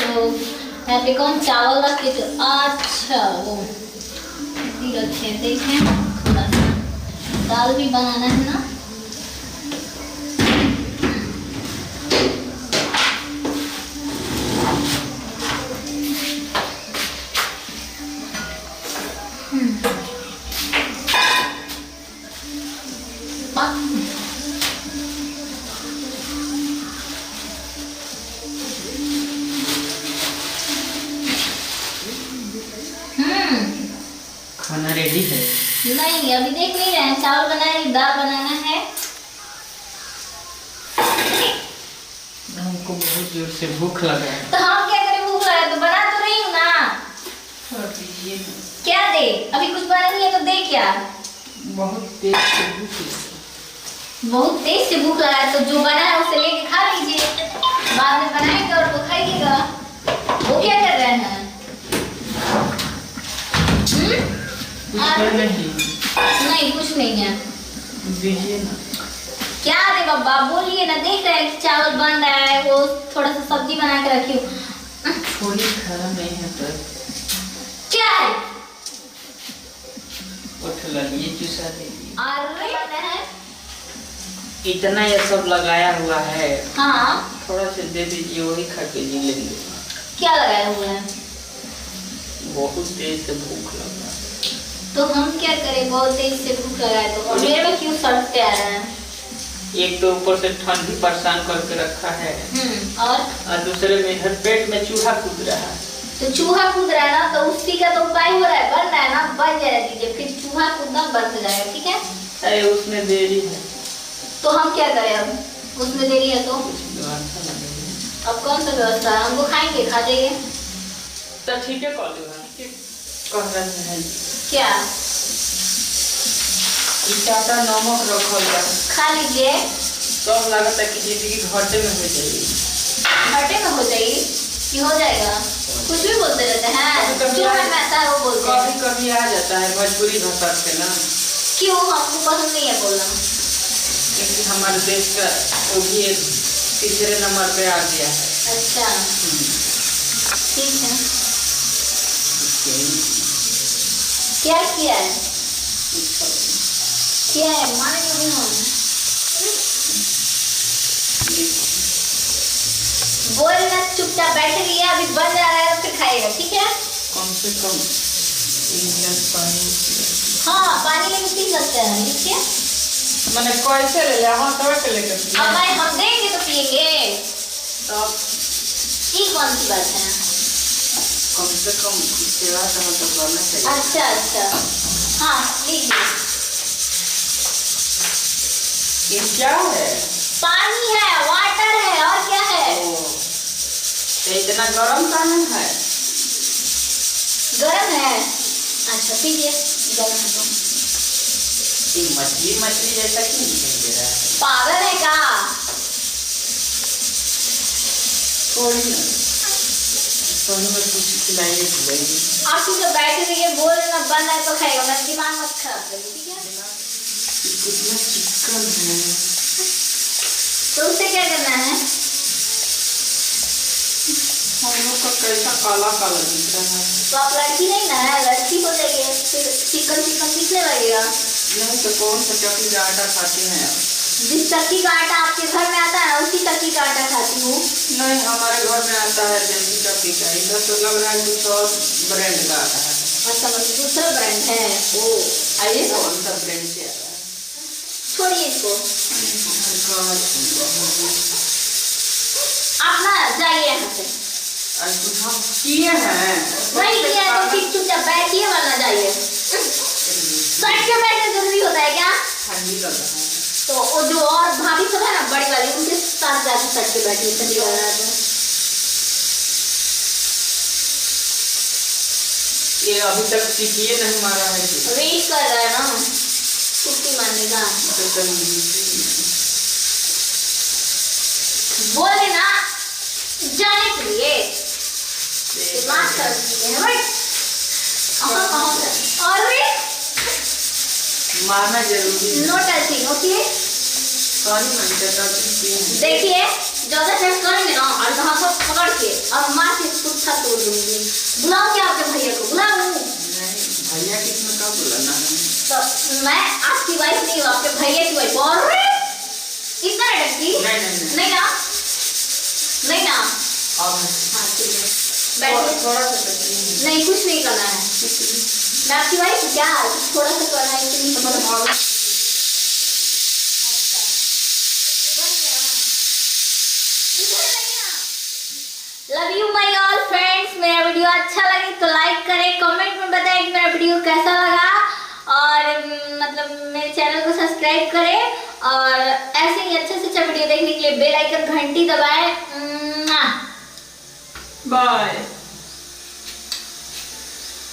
तो यहाँ पे कौन चावल रख के तो अच्छा वो रखे देखें, थोड़ा सा दाल भी बनाना है ना। खाना रेडी है? नहीं, अभी देख नहीं रहे हैं। चावल बनाए, दाल बनाना है। हमको बहुत जोर से भूख लगा है। तो हम क्या करें, भूख लगा तो बना तो रही हूँ ना। क्या दे? अभी कुछ बना नहीं है तो दे क्या? बहुत तेज से भूख लगा। बहुत तेज से भूख लगा है तो जो बना है उसे लेके खा लीजिए। बाद में बनाएंगे और तो खाइएगा। वो क्या कर रहे हैं? नहीं, कुछ नहीं है। दीजिए ना। क्या रे बाबा, बोलिए ना। देख रहे हैं चावल बन रहा है, वो थोड़ा सा सब्जी बना के रखी हूँ। थोड़ी खाना नहीं है तो क्या है? उठ लगिए, चूसा दीजिए। अरे है इतना ये सब लगाया हुआ है। हाँ, थोड़ा से दे दीजिए, वही खा के जी लेंगे। क्या लगाया हुआ है? बहुत तेज से भूख लगा। तो हम क्या करें, बहुत तेज से भूख लगा है तो मेरे में क्यों सड़ते आ रहा है? एक तो ऊपर से ठंडी परेशान करके रखा है और दूसरे में हर पेट में चूहा कूद रहा है। तो चूहा कूद रहा है ना, तो उसी का तो उपाय हो रहा है, बन रहा है ना, बन जाए दीजिए, फिर चूहा कूदना बंद हो जाएगा। ठीक है? अरे उसमें देरी है। तो हम क्या करें अब? उसमें देरी है तो अब कौन सा व्यवस्था है? हमको खाएंगे, खा जाइए। तो ठीक है, कह रहे हैं क्या? इटाटा नमक रखल है, खा लीजिए। सब लगता है कि जिंदगी घाटे में हो जाएगी। घाटे में हो जाएगी कि हो जाएगा? कुछ भी बोलते रहते हैं, जो मन में आता है वो बोलते हैं। कभी कभी आ जाता है भोजपुरी भाषा से ना। क्यों, हमको पसंद नहीं है बोलना? क्योंकि हमारे देश का वो भी एक तीसरे नंबर पे आ गया है। अच्छा, ठीक है। क्या किया है? क्या है? मानेंगे नहीं हम। बोलना, चुपचाप बैठे रहिए। अभी बन जा रहा है, फिर खाइएगा। ठीक है? कम से कम पानी। हाँ, पानी लेके पी सकते हैं। लीजिए। मैंने कैसे ले लिया? हाँ, तब के लेकर पिए। अब भाई हम देंगे तो पिएंगे। तब ये कौन सी बात है? कम से कम सेवा तो करना चाहिए। अच्छा अच्छा, हाँ लीजिए। ये क्या है? पानी है, वाटर है, और क्या है? तो इतना गर्म पानी है? गरम है? अच्छा पीजिए, गरम है तो। मछली मछली जैसा क्यों दिखाई दे रहा है? पागल है क्या? थोड़ी ना, सोनी में कुछ खिलाइए खिलाइए। आप तो बैठे रहिए, बोलना बंद है तो खाएगा। मेरा दिमाग मत खराब करिए। ठीक है? कितना चिकन है। तो उससे क्या करना है? हम लोग का कैसा काला काला दिख रहा है। तो आप लड़की नहीं ना है, लड़की हो जाइए, फिर चिकन चिकन दिखने लगेगा। नहीं तो कौन सा चक्की का आटा खाती हैं आप? जिस चक्की का आटा आपके घर में आता है ना, उसी चक्की का आटा खाती हूँ। नहीं, हमारे घर में आता है देसी चक्की का। इधर तो लग रहा है कुछ और ब्रांड का आता है। अच्छा, मतलब दूसरा ब्रांड है। ओ, आइए, कौन सा ब्रांड से आता है? छोड़िए इसको। आप ना जाइए यहाँ से। कुछ हम किए हैं? नहीं किया है तो फिर चुपचाप बैठिए, वरना जाइए। सट के बैठना जरूरी होता है क्या? ठंडी लग रहा है तो वो जो और भाभी सब है ना, बड़ी वाली, उनके साथ जाके सट के बैठिए। ठंडी लग रहा है तो ये अभी तक टिकिए नहीं मारा है। वेट कर रहा है ना छुट्टी मारने का। बोले ना जाने के लिए दिमाग कर दिए हैं भाई। कहाँ से? अरे मारना जरूरी है। No touching, okay? देखिए ज्यादा टच करेंगे ना और वहाँ पर पकड़ के और मार के पुट्ठा तोड़ दूंगी। बुलाओ क्या आपके भैया को? बुलाओ। भैया किसने कब बुलाना है? तो मैं आपकी वाइफ नहीं हूँ, आपके भैया की वाइफ। और इतना डरती? नहीं ना, नहीं ना। हाँ ठीक है, बैठिए। नहीं कुछ नहीं करना है, मैं आपकी वाइफ हूँ क्या? थोड़ा सा करना है, इतनी समझ। Love you my all friends. मेरा वीडियो अच्छा लगे तो लाइक करें, कमेंट में बताएं कि मेरा वीडियो कैसा लगा और मतलब मेरे चैनल को सब्सक्राइब करें और ऐसे ही अच्छे से अच्छा वीडियो देखने के लिए बेल आइकन घंटी दबाएं। बाय।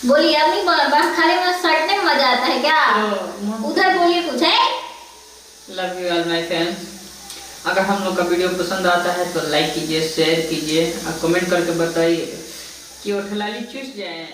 बोलिए अब नहीं बोला, बस खाली मैं सटने में मजा आता है क्या? उधर बोलिए कुछ है। Love you all my friends. अगर हम लोग का वीडियो पसंद आता है तो लाइक कीजिए, शेयर कीजिए और कमेंट करके बताइए कि वो ठलाली चूस जाए।